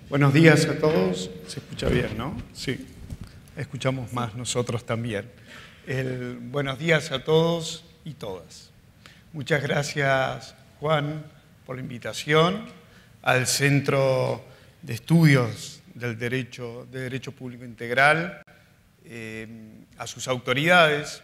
Buenos días a todos. Se escucha bien, ¿no? Sí, escuchamos más nosotros también. Buenos días a todos y todas. Muchas gracias, Juan, por la invitación al Centro de Estudios de Derecho Público Integral, a sus autoridades,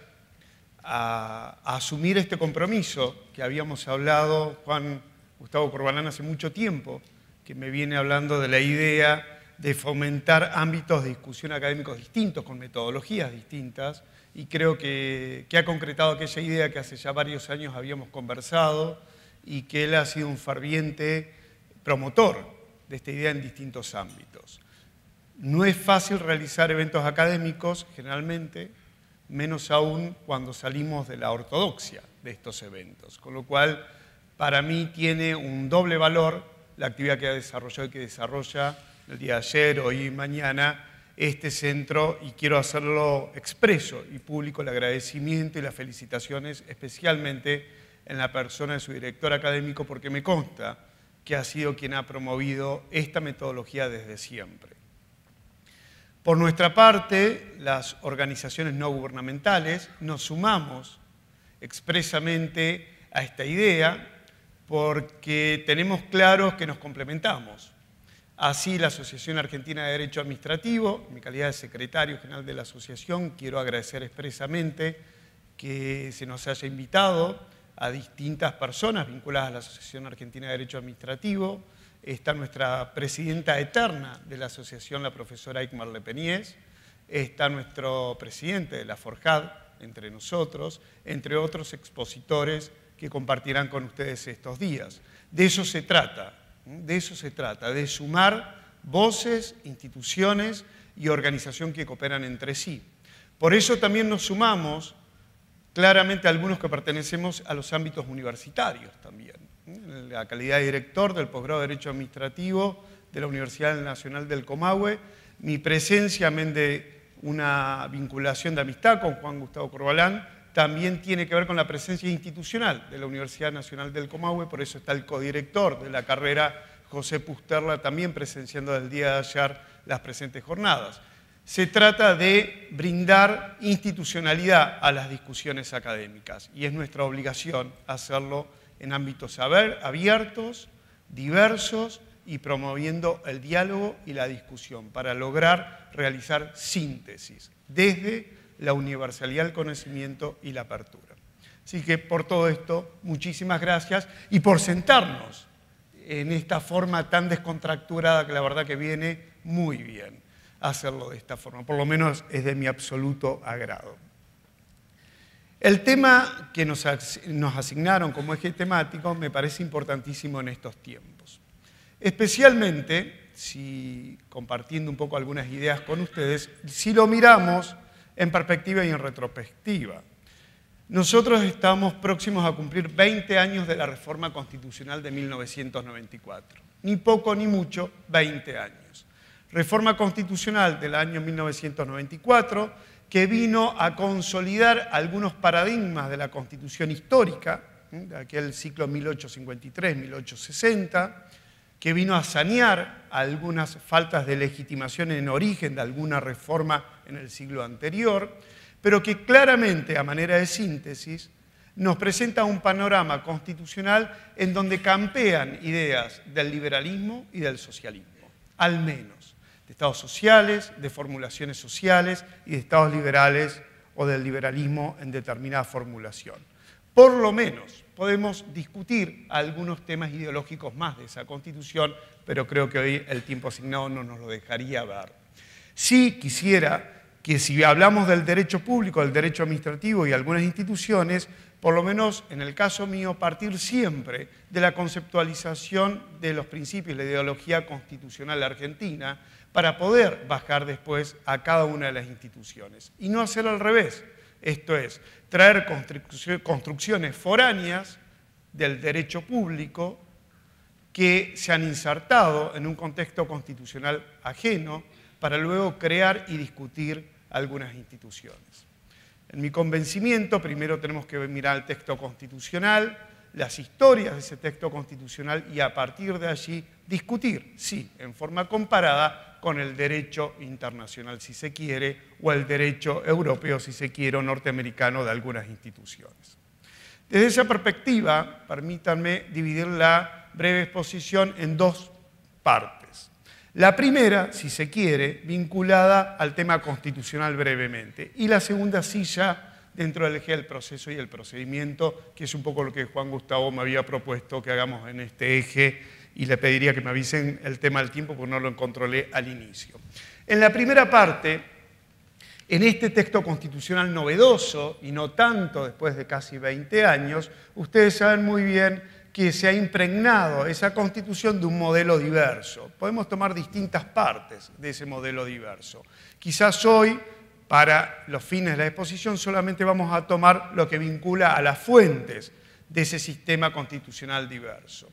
a asumir este compromiso que habíamos hablado, Juan Gustavo Corbalán, hace mucho tiempo, que me viene hablando de la idea de fomentar ámbitos de discusión académicos distintos, con metodologías distintas, y creo que ha concretado aquella idea que hace ya varios años habíamos conversado y que él ha sido un ferviente promotor de esta idea en distintos ámbitos. No es fácil realizar eventos académicos, generalmente, menos aún cuando salimos de la ortodoxia de estos eventos, con lo cual para mí tiene un doble valor la actividad que ha desarrollado y que desarrolla el día de ayer, hoy y mañana, este centro, y quiero hacerlo expreso y público el agradecimiento y las felicitaciones, especialmente en la persona de su director académico, porque me consta que ha sido quien ha promovido esta metodología desde siempre. Por nuestra parte, las organizaciones no gubernamentales nos sumamos expresamente a esta idea, porque tenemos claro que nos complementamos. Así, la Asociación Argentina de Derecho Administrativo, en mi calidad de secretario general de la asociación, quiero agradecer expresamente que se nos haya invitado a distintas personas vinculadas a la Asociación Argentina de Derecho Administrativo. Está nuestra presidenta eterna de la asociación, la profesora Ikmar Lepenies. Está nuestro presidente de la Forjad, entre nosotros, entre otros expositores que compartirán con ustedes estos días. De eso se trata, de sumar voces, instituciones y organización que cooperan entre sí. Por eso también nos sumamos claramente a algunos que pertenecemos a los ámbitos universitarios también. En la calidad de director del posgrado de Derecho Administrativo de la Universidad Nacional del Comahue, mi presencia, amén de una vinculación de amistad con Juan Gustavo Corbalán, también tiene que ver con la presencia institucional de la Universidad Nacional del Comahue, por eso está el codirector de la carrera, José Pusterla, también presenciando el día de ayer las presentes jornadas. Se trata de brindar institucionalidad a las discusiones académicas y es nuestra obligación hacerlo en ámbitos abiertos, diversos y promoviendo el diálogo y la discusión para lograr realizar síntesis desde la universalidad del conocimiento y la apertura. Así que por todo esto, muchísimas gracias y por sentarnos en esta forma tan descontracturada que la verdad que viene muy bien hacerlo de esta forma, por lo menos es de mi absoluto agrado. El tema que nos asignaron como eje temático me parece importantísimo en estos tiempos. Especialmente, compartiendo un poco algunas ideas con ustedes, si lo miramos en perspectiva y en retrospectiva. Nosotros estamos próximos a cumplir 20 años de la reforma constitucional de 1994. Ni poco ni mucho, 20 años. Reforma constitucional del año 1994 que vino a consolidar algunos paradigmas de la Constitución histórica, de aquel ciclo 1853-1860, que vino a sanear algunas faltas de legitimación en origen de alguna reforma en el siglo anterior, pero que claramente, a manera de síntesis, nos presenta un panorama constitucional en donde campean ideas del liberalismo y del socialismo, al menos, de estados sociales, de formulaciones sociales y de estados liberales o del liberalismo en determinada formulación. Por lo menos podemos discutir algunos temas ideológicos más de esa Constitución, pero creo que hoy el tiempo asignado no nos lo dejaría ver. Sí quisiera que si hablamos del derecho público, del derecho administrativo y algunas instituciones, por lo menos en el caso mío, partir siempre de la conceptualización de los principios de la ideología constitucional argentina para poder bajar después a cada una de las instituciones. Y no hacer al revés, esto es, traer construcciones foráneas del derecho público que se han insertado en un contexto constitucional ajeno para luego crear y discutir algunas instituciones. En mi convencimiento, primero tenemos que mirar el texto constitucional, las historias de ese texto constitucional y a partir de allí discutir, sí, en forma comparada con el derecho internacional, si se quiere, o el derecho europeo, si se quiere, o norteamericano de algunas instituciones. Desde esa perspectiva, permítanme dividir la breve exposición en dos partes. La primera, si se quiere, vinculada al tema constitucional brevemente, y la segunda silla dentro del eje del proceso y el procedimiento, que es un poco lo que Juan Gustavo me había propuesto que hagamos en este eje, y le pediría que me avisen el tema del tiempo porque no lo controlé al inicio. En la primera parte, en este texto constitucional novedoso, y no tanto después de casi 20 años, ustedes saben muy bien que se ha impregnado esa Constitución de un modelo diverso. Podemos tomar distintas partes de ese modelo diverso. Quizás hoy, para los fines de la exposición, solamente vamos a tomar lo que vincula a las fuentes de ese sistema constitucional diverso.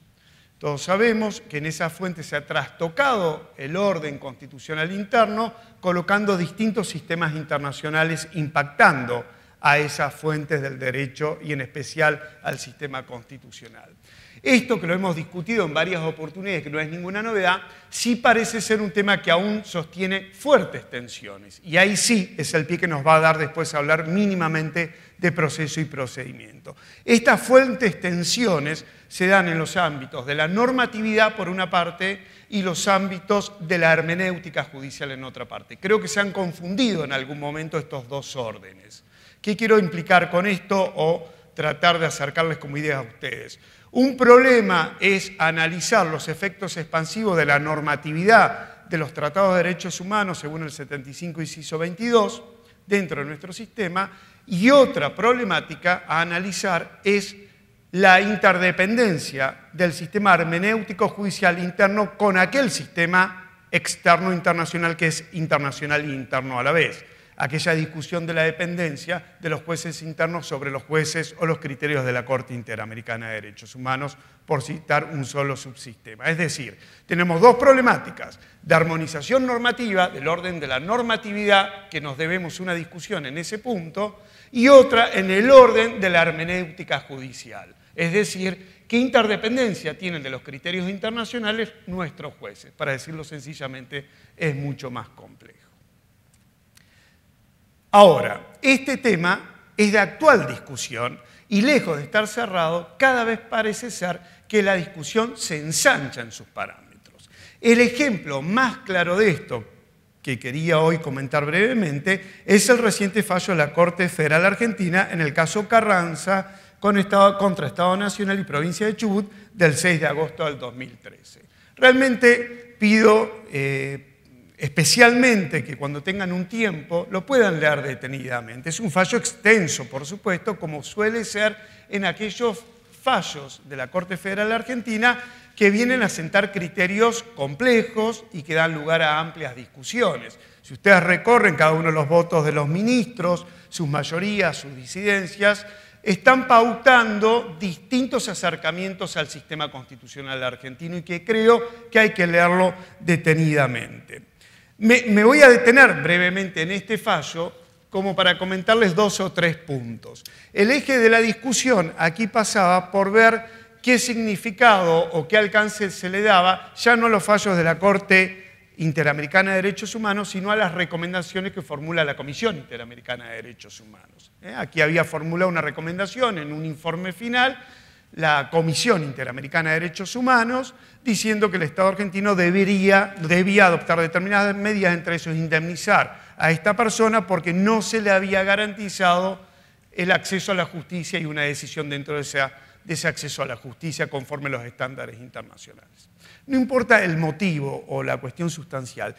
Todos sabemos que en esa fuente se ha trastocado el orden constitucional interno, colocando distintos sistemas internacionales impactando a esas fuentes del derecho y en especial al sistema constitucional. Esto, que lo hemos discutido en varias oportunidades, que no es ninguna novedad, sí parece ser un tema que aún sostiene fuertes tensiones. Y ahí sí es el pie que nos va a dar después a hablar mínimamente de proceso y procedimiento. Estas fuertes tensiones se dan en los ámbitos de la normatividad, por una parte, y los ámbitos de la hermenéutica judicial en otra parte. Creo que se han confundido en algún momento estos dos órdenes. ¿Qué quiero implicar con esto o tratar de acercarles como ideas a ustedes? Un problema es analizar los efectos expansivos de la normatividad de los tratados de derechos humanos según el 75 inciso 22 dentro de nuestro sistema, y otra problemática a analizar es la interdependencia del sistema hermenéutico judicial interno con aquel sistema externo internacional que es internacional e interno a la vez. Aquella discusión de la dependencia de los jueces internos sobre los jueces o los criterios de la Corte Interamericana de Derechos Humanos, por citar un solo subsistema. Es decir, tenemos dos problemáticas de armonización normativa, del orden de la normatividad, que nos debemos una discusión en ese punto, y otra en el orden de la hermenéutica judicial. Es decir, ¿qué interdependencia tienen de los criterios internacionales nuestros jueces? Para decirlo sencillamente, es mucho más complejo. Ahora, este tema es de actual discusión y lejos de estar cerrado, cada vez parece ser que la discusión se ensancha en sus parámetros. El ejemplo más claro de esto, que quería hoy comentar brevemente, es el reciente fallo de la Corte Federal Argentina en el caso Carranza contra Estado Nacional y Provincia de Chubut del 6 de agosto del 2013. Realmente pido especialmente que cuando tengan un tiempo lo puedan leer detenidamente. Es un fallo extenso, por supuesto, como suele ser en aquellos fallos de la Corte Federal Argentina que vienen a sentar criterios complejos y que dan lugar a amplias discusiones. Si ustedes recorren cada uno de los votos de los ministros, sus mayorías, sus disidencias, están pautando distintos acercamientos al sistema constitucional argentino y que creo que hay que leerlo detenidamente. Me voy a detener brevemente en este fallo como para comentarles dos o tres puntos. El eje de la discusión aquí pasaba por ver qué significado o qué alcance se le daba ya no a los fallos de la Corte Interamericana de Derechos Humanos, sino a las recomendaciones que formula la Comisión Interamericana de Derechos Humanos. Aquí había formulado una recomendación en un informe final la Comisión Interamericana de Derechos Humanos, diciendo que el Estado argentino debía adoptar determinadas medidas, entre esos indemnizar a esta persona porque no se le había garantizado el acceso a la justicia y una decisión dentro de ese acceso a la justicia conforme a los estándares internacionales. No importa el motivo o la cuestión sustancial.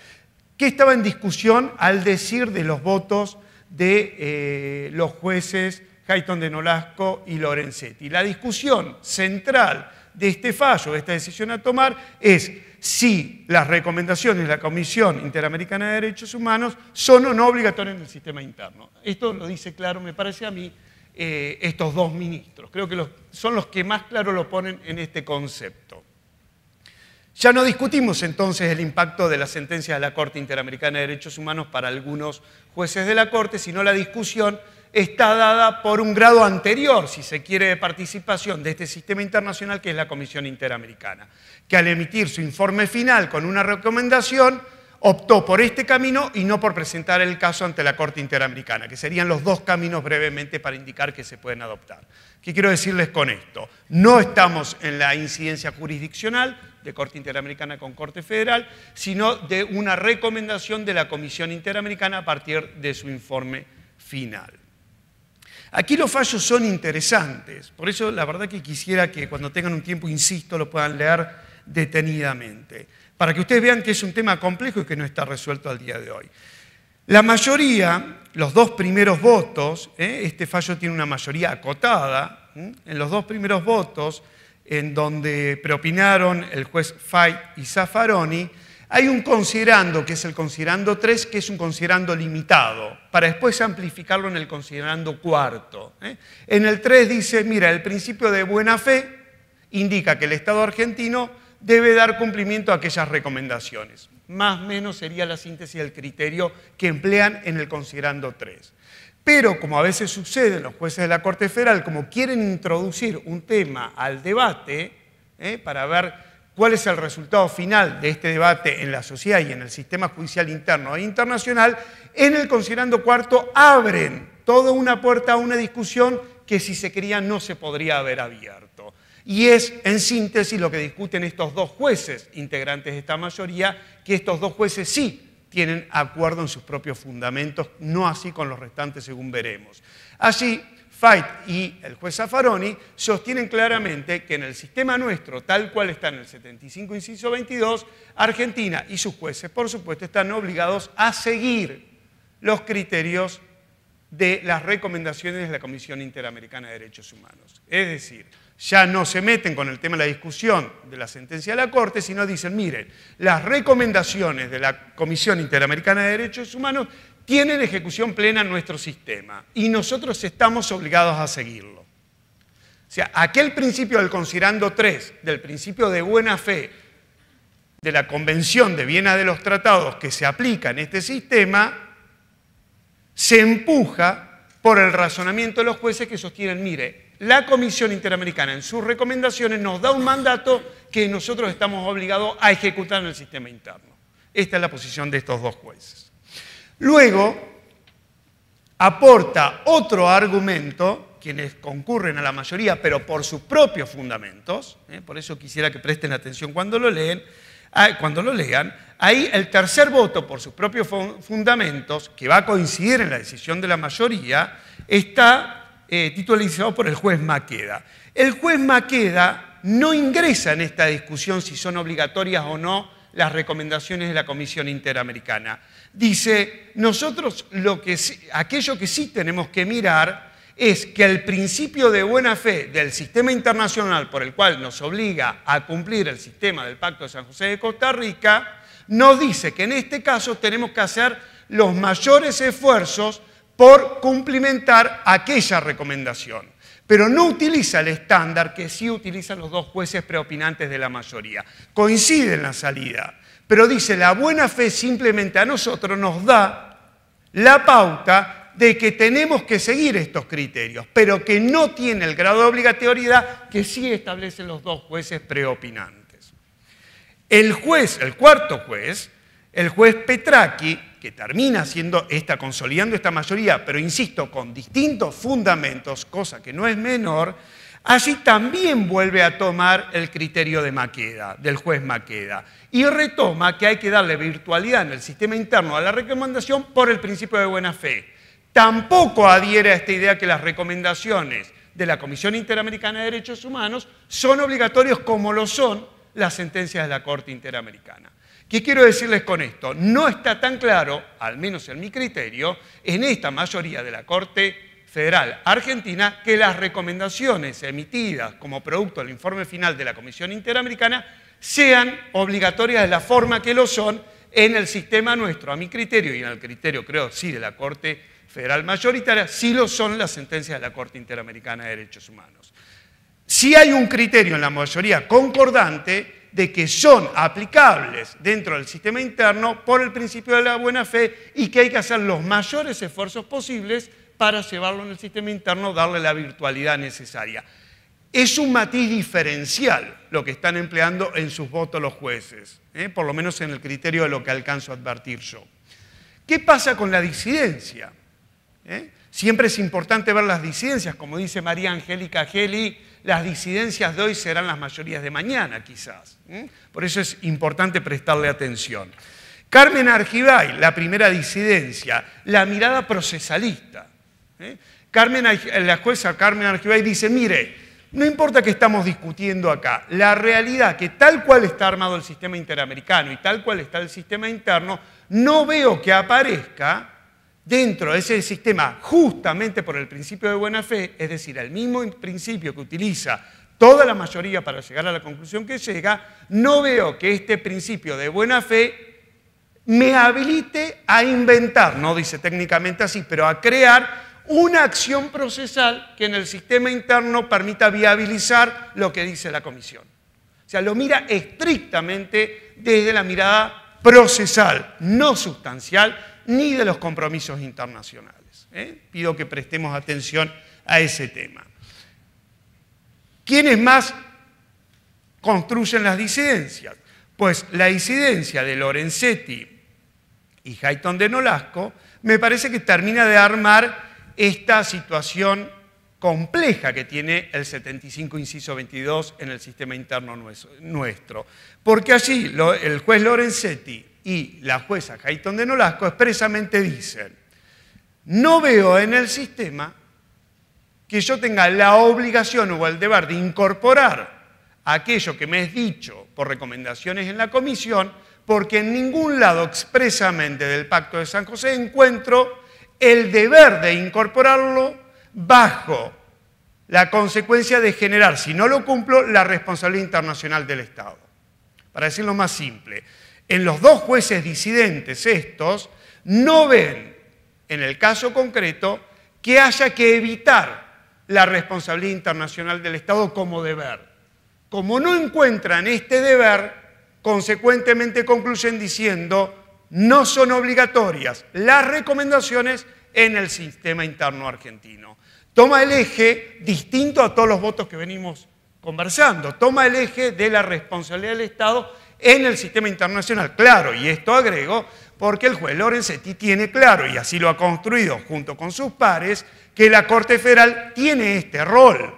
¿Qué estaba en discusión al decir de los votos de los jueces Hayton de Nolasco y Lorenzetti? La discusión central de este fallo, de esta decisión a tomar, es si las recomendaciones de la Comisión Interamericana de Derechos Humanos son o no obligatorias en el sistema interno. Esto lo dice claro, me parece a mí, estos dos ministros. Creo que son los que más claro lo ponen en este concepto. Ya no discutimos entonces el impacto de las sentencias de la Corte Interamericana de Derechos Humanos para algunos jueces de la Corte, sino la discusión está dada por un grado anterior, si se quiere, de participación de este sistema internacional, que es la Comisión Interamericana, que al emitir su informe final con una recomendación, optó por este camino y no por presentar el caso ante la Corte Interamericana, que serían los dos caminos brevemente para indicar que se pueden adoptar. ¿Qué quiero decirles con esto? No estamos en la incidencia jurisdiccional de Corte Interamericana con Corte Federal, sino de una recomendación de la Comisión Interamericana a partir de su informe final. Aquí los fallos son interesantes, por eso la verdad que quisiera que cuando tengan un tiempo, insisto, lo puedan leer detenidamente, para que ustedes vean que es un tema complejo y que no está resuelto al día de hoy. La mayoría, los dos primeros votos, este fallo tiene una mayoría acotada, en los dos primeros votos, en donde preopinaron el juez Fait y Zaffaroni, hay un considerando, que es el considerando 3, que es un considerando limitado, para después amplificarlo en el considerando cuarto. En el 3 dice, mira, el principio de buena fe indica que el Estado argentino debe dar cumplimiento a aquellas recomendaciones. Más o menos sería la síntesis del criterio que emplean en el considerando 3. Pero, como a veces sucede en los jueces de la Corte Federal, como quieren introducir un tema al debate, para ver cuál es el resultado final de este debate en la sociedad y en el sistema judicial interno e internacional, en el considerando cuarto abren toda una puerta a una discusión que, si se quería, no se podría haber abierto. Y es, en síntesis, lo que discuten estos dos jueces integrantes de esta mayoría, que estos dos jueces sí tienen acuerdo en sus propios fundamentos, no así con los restantes, según veremos. Allí, Fait y el juez Zaffaroni sostienen claramente que en el sistema nuestro, tal cual está en el 75, inciso 22, Argentina y sus jueces, por supuesto, están obligados a seguir los criterios de las recomendaciones de la Comisión Interamericana de Derechos Humanos. Es decir, ya no se meten con el tema de la discusión de la sentencia de la Corte, sino dicen, miren, las recomendaciones de la Comisión Interamericana de Derechos Humanos tienen ejecución plena en nuestro sistema y nosotros estamos obligados a seguirlo. O sea, aquel principio del considerando 3, del principio de buena fe, de la Convención de Viena de los Tratados que se aplica en este sistema, se empuja por el razonamiento de los jueces que sostienen, mire, la Comisión Interamericana en sus recomendaciones nos da un mandato que nosotros estamos obligados a ejecutar en el sistema interno. Esta es la posición de estos dos jueces. Luego, aporta otro argumento, quienes concurren a la mayoría, pero por sus propios fundamentos, por eso quisiera que presten atención cuando lo lean, ahí el tercer voto por sus propios fundamentos, que va a coincidir en la decisión de la mayoría, está titularizado por el juez Maqueda. El juez Maqueda no ingresa en esta discusión si son obligatorias o no las recomendaciones de la Comisión Interamericana. Dice, nosotros aquello que sí tenemos que mirar es que el principio de buena fe del sistema internacional por el cual nos obliga a cumplir el sistema del Pacto de San José de Costa Rica, nos dice que en este caso tenemos que hacer los mayores esfuerzos por cumplimentar aquella recomendación. Pero no utiliza el estándar que sí utilizan los dos jueces preopinantes de la mayoría. Coincide en la salida, pero dice la buena fe simplemente a nosotros nos da la pauta de que tenemos que seguir estos criterios, pero que no tiene el grado de obligatoriedad que sí establecen los dos jueces preopinantes. El cuarto juez, el juez Petracchi, que termina consolidando esta mayoría, pero insisto, con distintos fundamentos, cosa que no es menor, allí también vuelve a tomar el criterio de Maqueda, del juez Maqueda, y retoma que hay que darle virtualidad en el sistema interno a la recomendación por el principio de buena fe. Tampoco adhiere a esta idea que las recomendaciones de la Comisión Interamericana de Derechos Humanos son obligatorias como lo son las sentencias de la Corte Interamericana. ¿Qué quiero decirles con esto? No está tan claro, al menos en mi criterio, en esta mayoría de la Corte Federal Argentina, que las recomendaciones emitidas como producto del informe final de la Comisión Interamericana sean obligatorias de la forma que lo son en el sistema nuestro. A mi criterio, y en el criterio, creo, sí, de la Corte Federal mayoritaria, sí lo son las sentencias de la Corte Interamericana de Derechos Humanos. Sí hay un criterio en la mayoría concordante de que son aplicables dentro del sistema interno por el principio de la buena fe y que hay que hacer los mayores esfuerzos posibles para llevarlo en el sistema interno, darle la virtualidad necesaria. Es un matiz diferencial lo que están empleando en sus votos los jueces, por lo menos en el criterio de lo que alcanzo a advertir yo. ¿Qué pasa con la disidencia? Siempre es importante ver las disidencias, como dice María Angélica Geli, las disidencias de hoy serán las mayorías de mañana, quizás. Por eso es importante prestarle atención. Carmen Argibay, la primera disidencia, la mirada procesalista. La jueza Carmen Argibay dice, mire, no importa que estamos discutiendo acá, la realidad que tal cual está armado el sistema interamericano y tal cual está el sistema interno, no veo que aparezca dentro de ese sistema justamente por el principio de buena fe, es decir, el mismo principio que utiliza toda la mayoría para llegar a la conclusión que llega, no veo que este principio de buena fe me habilite a inventar, no dice técnicamente así, pero a crear una acción procesal que en el sistema interno permita viabilizar lo que dice la comisión. O sea, lo mira estrictamente desde la mirada procesal, no sustancial, ni de los compromisos internacionales. Pido que prestemos atención a ese tema. ¿Quiénes más construyen las disidencias? Pues la disidencia de Lorenzetti y Hayton de Nolasco me parece que termina de armar esta situación compleja que tiene el 75 inciso 22 en el sistema interno nuestro. Porque allí el juez Lorenzetti y la jueza Hayton de Nolasco expresamente dicen, no veo en el sistema que yo tenga la obligación o el deber de incorporar aquello que me es dicho por recomendaciones en la comisión, porque en ningún lado expresamente del Pacto de San José encuentro el deber de incorporarlo bajo la consecuencia de generar, si no lo cumplo, la responsabilidad internacional del Estado. Para decirlo más simple, en los dos jueces disidentes estos no ven, en el caso concreto, que haya que evitar la responsabilidad internacional del Estado como deber. Como no encuentran este deber, consecuentemente concluyen diciendo no son obligatorias las recomendaciones en el sistema interno argentino. Toma el eje distinto a todos los votos que venimos conversando, toma el eje de la responsabilidad del Estado en el sistema internacional. Claro, y esto agrego, porque el juez Lorenzetti tiene claro, y así lo ha construido junto con sus pares, que la Corte Federal tiene este rol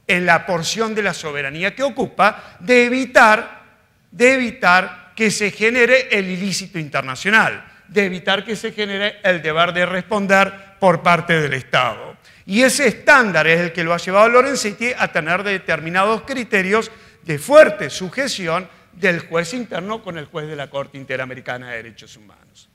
en la porción de la soberanía que ocupa de evitar que se genere el ilícito internacional, de evitar que se genere el deber de responder por parte del Estado. Y ese estándar es el que lo ha llevado a Lorenzetti a tener determinados criterios de fuerte sujeción del juez interno con el juez de la Corte Interamericana de Derechos Humanos.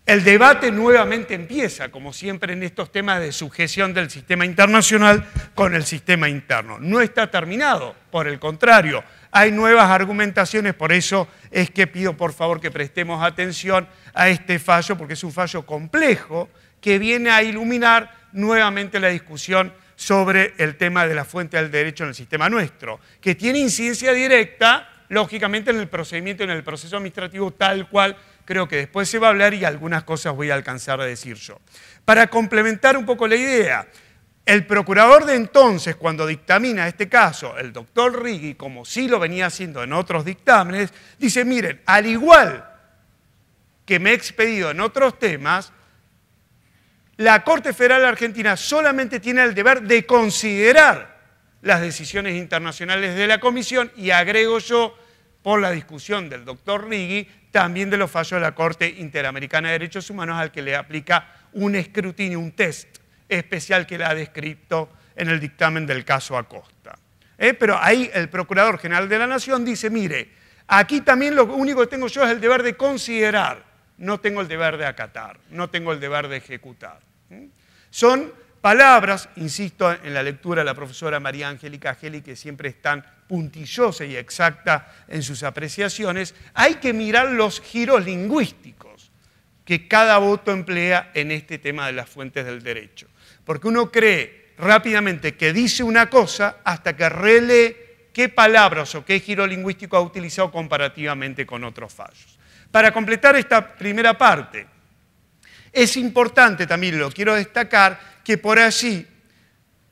El debate nuevamente empieza, como siempre en estos temas de sujeción del sistema internacional con el sistema interno. No está terminado, por el contrario, hay nuevas argumentaciones, por eso es que pido por favor que prestemos atención a este fallo, porque es un fallo complejo que viene a iluminar nuevamente la discusión sobre el tema de la fuente del derecho en el sistema nuestro, que tiene incidencia directa, lógicamente, en el procedimiento, en el proceso administrativo tal cual creo que después se va a hablar y algunas cosas voy a alcanzar a decir yo. Para complementar un poco la idea, el procurador de entonces, cuando dictamina este caso, el doctor Righi, como sí lo venía haciendo en otros dictámenes, dice, miren, al igual que me he expedido en otros temas, la Corte Federal Argentina solamente tiene el deber de considerar las decisiones internacionales de la Comisión y agrego yo, por la discusión del doctor Righi, también de los fallos de la Corte Interamericana de Derechos Humanos al que le aplica un escrutinio, un test especial que le ha descrito en el dictamen del caso Acosta. Pero ahí el Procurador General de la Nación dice, mire, aquí también lo único que tengo yo es el deber de considerar, no tengo el deber de acatar, no tengo el deber de ejecutar. Son palabras, insisto en la lectura de la profesora María Angélica Geli, que siempre es tan puntillosa y exacta en sus apreciaciones, hay que mirar los giros lingüísticos que cada voto emplea en este tema de las fuentes del derecho. Porque uno cree rápidamente que dice una cosa hasta que relee qué palabras o qué giro lingüístico ha utilizado comparativamente con otros fallos. Para completar esta primera parte, es importante también, lo quiero destacar, que por allí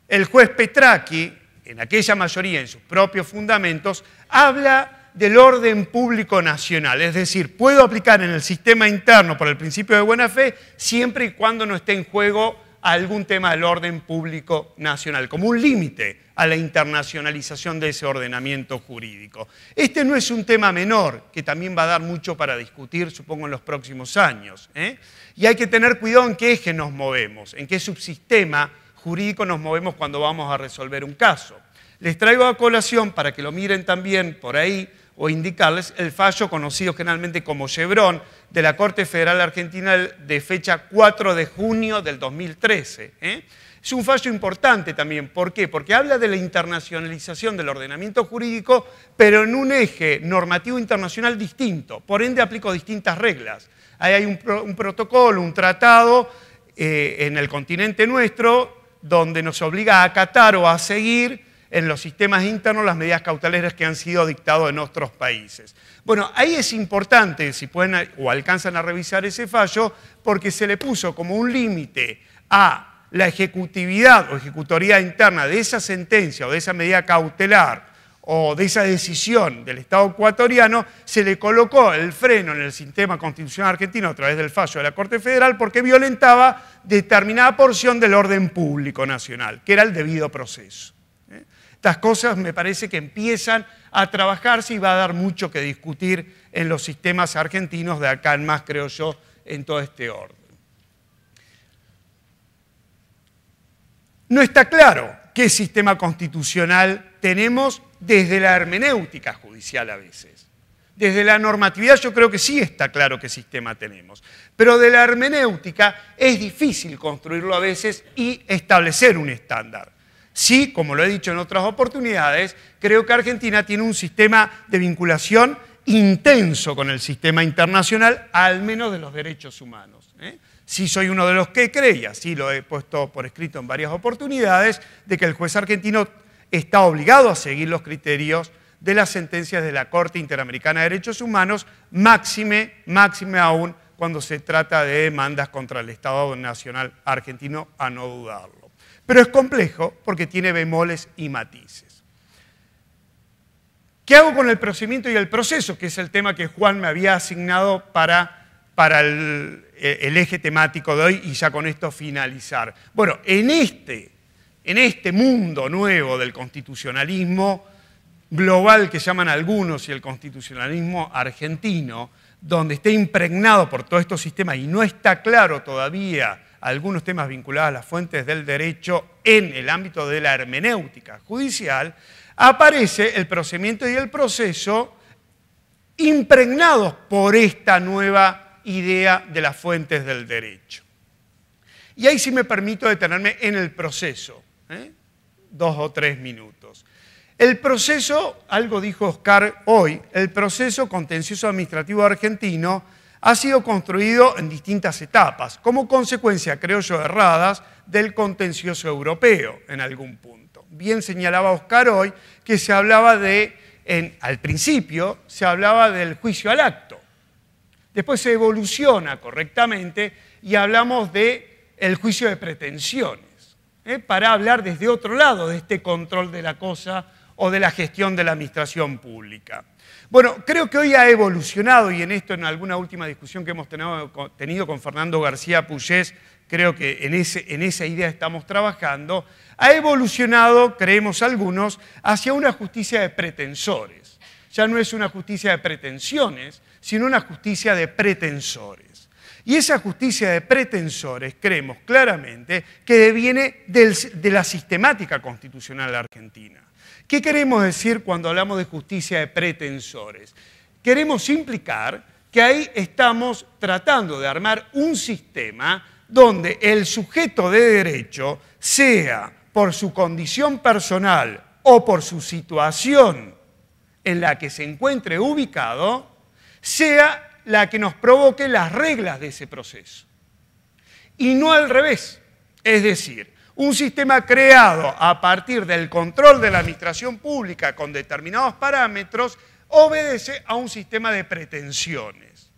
el juez Petracchi, en aquella mayoría, en sus propios fundamentos, habla del orden público nacional. Es decir, puedo aplicar en el sistema interno por el principio de buena fe siempre y cuando no esté en juego algún tema del orden público nacional, como un límite a la internacionalización de ese ordenamiento jurídico. Este no es un tema menor, que también va a dar mucho para discutir, supongo, en los próximos años, ¿eh? Y hay que tener cuidado en qué eje nos movemos, en qué subsistema jurídico nos movemos cuando vamos a resolver un caso. Les traigo a colación, para que lo miren también por ahí, o indicarles el fallo conocido generalmente como Chevron de la Corte Federal Argentina de fecha 4 de junio del 2013. Es un fallo importante también. ¿Por qué? Porque habla de la internacionalización del ordenamiento jurídico, pero en un eje normativo internacional distinto. Por ende, aplico distintas reglas. Ahí hay un protocolo, un tratado en el continente nuestro, donde nos obliga a acatar o a seguir en los sistemas internos las medidas cautelares que han sido dictadas en otros países. Bueno, ahí es importante, si pueden o alcanzan a revisar ese fallo, porque se le puso como un límite a la ejecutividad o ejecutoría interna de esa sentencia o de esa medida cautelar o de esa decisión del Estado ecuatoriano, se le colocó el freno en el sistema constitucional argentino a través del fallo de la Corte Federal porque violentaba determinada porción del orden público nacional, que era el debido proceso. Estas cosas me parece que empiezan a trabajarse y va a dar mucho que discutir en los sistemas argentinos de acá en más, creo yo, en todo este orden. No está claro qué sistema constitucional tenemos desde la hermenéutica judicial a veces. Desde la normatividad yo creo que sí está claro qué sistema tenemos, pero de la hermenéutica es difícil construirlo a veces y establecer un estándar. Sí, como lo he dicho en otras oportunidades, creo que Argentina tiene un sistema de vinculación intenso con el sistema internacional, al menos de los derechos humanos. Sí soy uno de los que cree, y así lo he puesto por escrito en varias oportunidades, de que el juez argentino está obligado a seguir los criterios de las sentencias de la Corte Interamericana de Derechos Humanos, máxime aún cuando se trata de demandas contra el Estado Nacional argentino, a no dudarlo. Pero es complejo porque tiene bemoles y matices. ¿Qué hago con el procedimiento y el proceso? Que es el tema que Juan me había asignado para el eje temático de hoy y ya con esto finalizar. Bueno, en este mundo nuevo del constitucionalismo global que llaman algunos y el constitucionalismo argentino, donde está impregnado por todos estos sistemas y no está claro todavía algunos temas vinculados a las fuentes del derecho en el ámbito de la hermenéutica judicial, aparece el procedimiento y el proceso impregnados por esta nueva idea de las fuentes del derecho. Y ahí sí me permito detenerme en el proceso, 2 o 3 minutos. El proceso, algo dijo Oscar hoy, el proceso contencioso administrativo argentino ha sido construido en distintas etapas, como consecuencia, creo yo, erradas del contencioso europeo en algún punto. Bien señalaba Oscar hoy que se hablaba al principio se hablaba del juicio al acto. Después se evoluciona correctamente y hablamos del juicio de pretensiones, para hablar desde otro lado de este control de la cosa o de la gestión de la administración pública. Bueno, creo que hoy ha evolucionado, y en esto, en alguna última discusión que hemos tenido con Fernando García Puyés, creo que en esa idea estamos trabajando, ha evolucionado, creemos algunos, hacia una justicia de pretensores. Ya no es una justicia de pretensiones, sino una justicia de pretensores. Y esa justicia de pretensores, creemos claramente, que deviene de la sistemática constitucional argentina. ¿Qué queremos decir cuando hablamos de justicia de pretensores? Queremos implicar que ahí estamos tratando de armar un sistema donde el sujeto de derecho, sea por su condición personal o por su situación en la que se encuentre ubicado, sea la que nos provoque las reglas de ese proceso. Y no al revés. Es decir, un sistema creado a partir del control de la administración pública con determinados parámetros obedece a un sistema de pretensiones.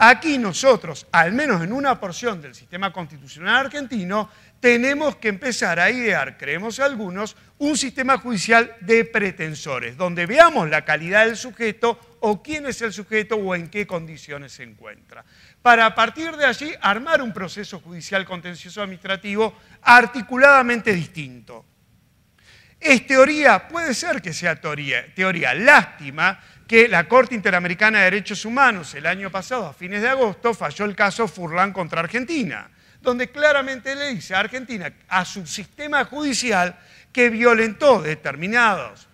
Aquí nosotros, al menos en una porción del sistema constitucional argentino, tenemos que empezar a idear, creemos algunos, un sistema judicial de pretensores, donde veamos la calidad del sujeto o quién es el sujeto o en qué condiciones se encuentra. Para a partir de allí armar un proceso judicial contencioso administrativo articuladamente distinto. ¿Es teoría? Puede ser que sea teoría. Lástima que la Corte Interamericana de Derechos Humanos el año pasado, a fines de agosto, falló el caso Furlan contra Argentina, donde claramente le dice a Argentina, a su sistema judicial, que violentó determinadas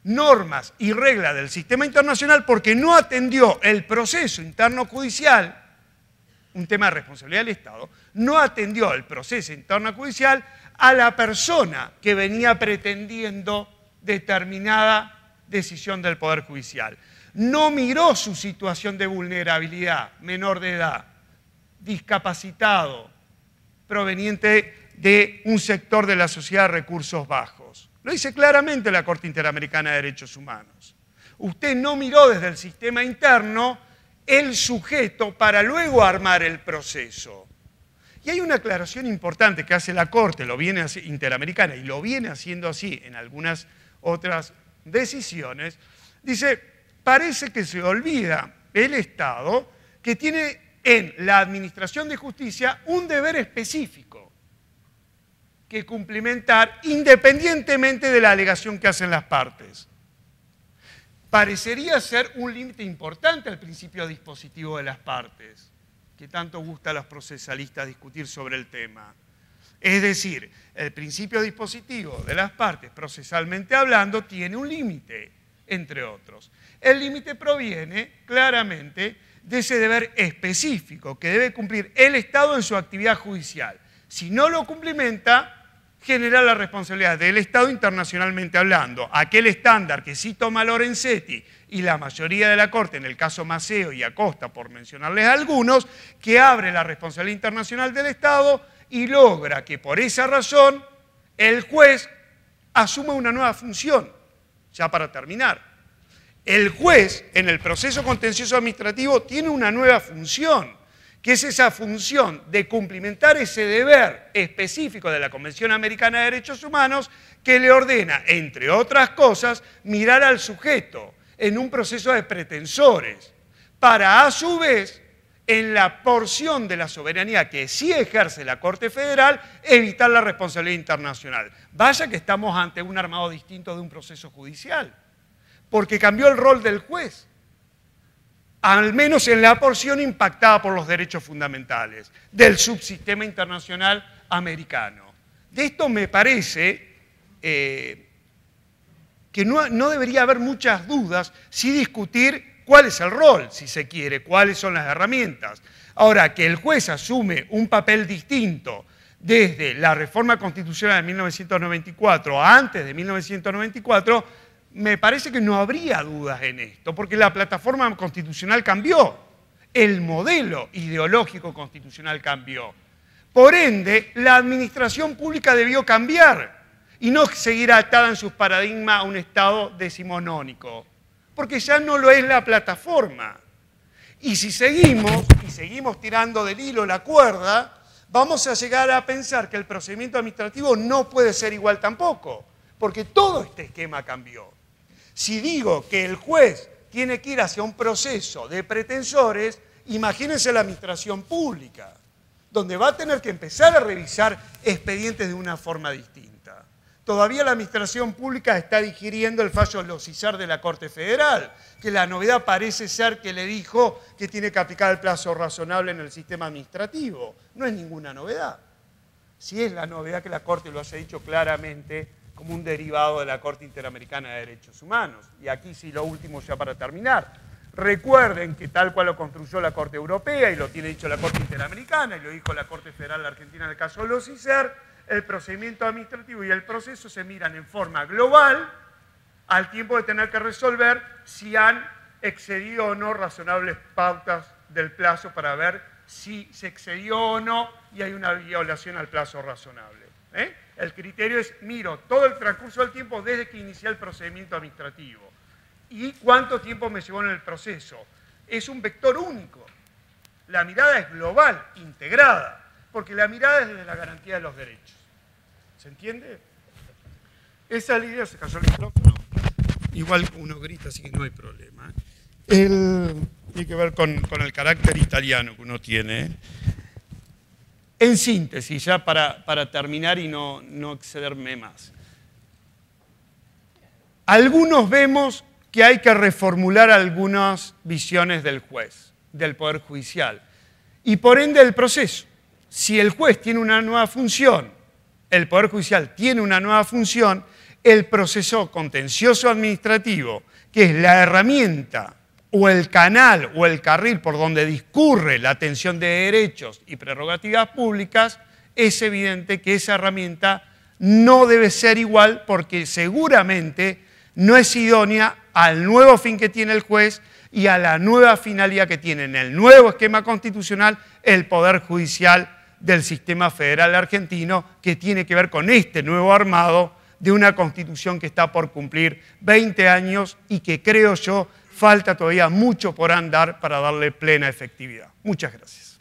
normas y reglas del sistema internacional porque no atendió el proceso interno judicial, un tema de responsabilidad del Estado, no atendió el proceso interno judicial a la persona que venía pretendiendo determinada decisión del Poder Judicial. No miró su situación de vulnerabilidad, menor de edad, discapacitado, proveniente de un sector de la sociedad de recursos bajos. Lo dice claramente la Corte Interamericana de Derechos Humanos. Usted no miró desde el sistema interno el sujeto para luego armar el proceso. Y hay una aclaración importante que hace la Corte Interamericana y lo viene haciendo así en algunas otras decisiones. Dice, parece que se olvida el Estado que tiene en la administración de justicia un deber específico que cumplimentar independientemente de la alegación que hacen las partes. Parecería ser un límite importante al principio dispositivo de las partes, que tanto gusta a los procesalistas discutir sobre el tema. Es decir, el principio dispositivo de las partes, procesalmente hablando, tiene un límite, entre otros. El límite proviene claramente de ese deber específico que debe cumplir el Estado en su actividad judicial. Si no lo cumplimenta, genera la responsabilidad del Estado internacionalmente hablando. Aquel estándar que sí toma Lorenzetti y la mayoría de la Corte, en el caso Maceo y Acosta, por mencionarles algunos, que abre la responsabilidad internacional del Estado y logra que por esa razón el juez asuma una nueva función. Ya para terminar, el juez en el proceso contencioso administrativo tiene una nueva función, que es esa función de cumplimentar ese deber específico de la Convención Americana de Derechos Humanos que le ordena, entre otras cosas, mirar al sujeto en un proceso de pretensores, para a su vez, en la porción de la soberanía que sí ejerce la Corte Federal, evitar la responsabilidad internacional. Vaya que estamos ante un armado distinto de un proceso judicial, porque cambió el rol del juez, al menos en la porción impactada por los derechos fundamentales del subsistema internacional americano. De esto me parece que no debería haber muchas dudas si discutir cuál es el rol, si se quiere, cuáles son las herramientas. Ahora, que el juez asume un papel distinto desde la reforma constitucional de 1994 a antes de 1994, me parece que no habría dudas en esto, porque la plataforma constitucional cambió, el modelo ideológico constitucional cambió. Por ende, la administración pública debió cambiar y no seguir atada en sus paradigmas a un Estado decimonónico, porque ya no lo es la plataforma. Y si seguimos tirando del hilo la cuerda, vamos a llegar a pensar que el procedimiento administrativo no puede ser igual tampoco, porque todo este esquema cambió. Si digo que el juez tiene que ir hacia un proceso de pretensores, imagínense la administración pública, donde va a tener que empezar a revisar expedientes de una forma distinta. Todavía la administración pública está digiriendo el fallo Losizar de la Corte Federal, que la novedad parece ser que le dijo que tiene que aplicar el plazo razonable en el sistema administrativo. No es ninguna novedad. Sí es la novedad que la Corte lo haya dicho claramente como un derivado de la Corte Interamericana de Derechos Humanos. Y aquí sí lo último ya para terminar. Recuerden que tal cual lo construyó la Corte Europea y lo tiene dicho la Corte Interamericana y lo dijo la Corte Federal de Argentina en el caso de Losizar, el procedimiento administrativo y el proceso se miran en forma global al tiempo de tener que resolver si han excedido o no razonables pautas del plazo para ver si se excedió o no y hay una violación al plazo razonable. El criterio es, miro todo el transcurso del tiempo desde que inicié el procedimiento administrativo y cuánto tiempo me llevó en el proceso. Es un vector único. La mirada es global, integrada, porque la mirada es desde la garantía de los derechos. ¿Se entiende? Esa idea, se cayó el micrófono. Igual uno grita, así que no hay problema. Tiene que ver con el carácter italiano que uno tiene. En síntesis, ya para terminar y no excederme más. Algunos vemos que hay que reformular algunas visiones del juez, del Poder Judicial, y por ende del proceso. Si el juez tiene una nueva función, el Poder Judicial tiene una nueva función, el proceso contencioso administrativo, que es la herramienta o el canal o el carril por donde discurre la atención de derechos y prerrogativas públicas, es evidente que esa herramienta no debe ser igual porque seguramente no es idónea al nuevo fin que tiene el juez y a la nueva finalidad que tiene en el nuevo esquema constitucional el Poder Judicial del sistema federal argentino, que tiene que ver con este nuevo armado de una Constitución que está por cumplir 20 años y que, creo yo, falta todavía mucho por andar para darle plena efectividad. Muchas gracias.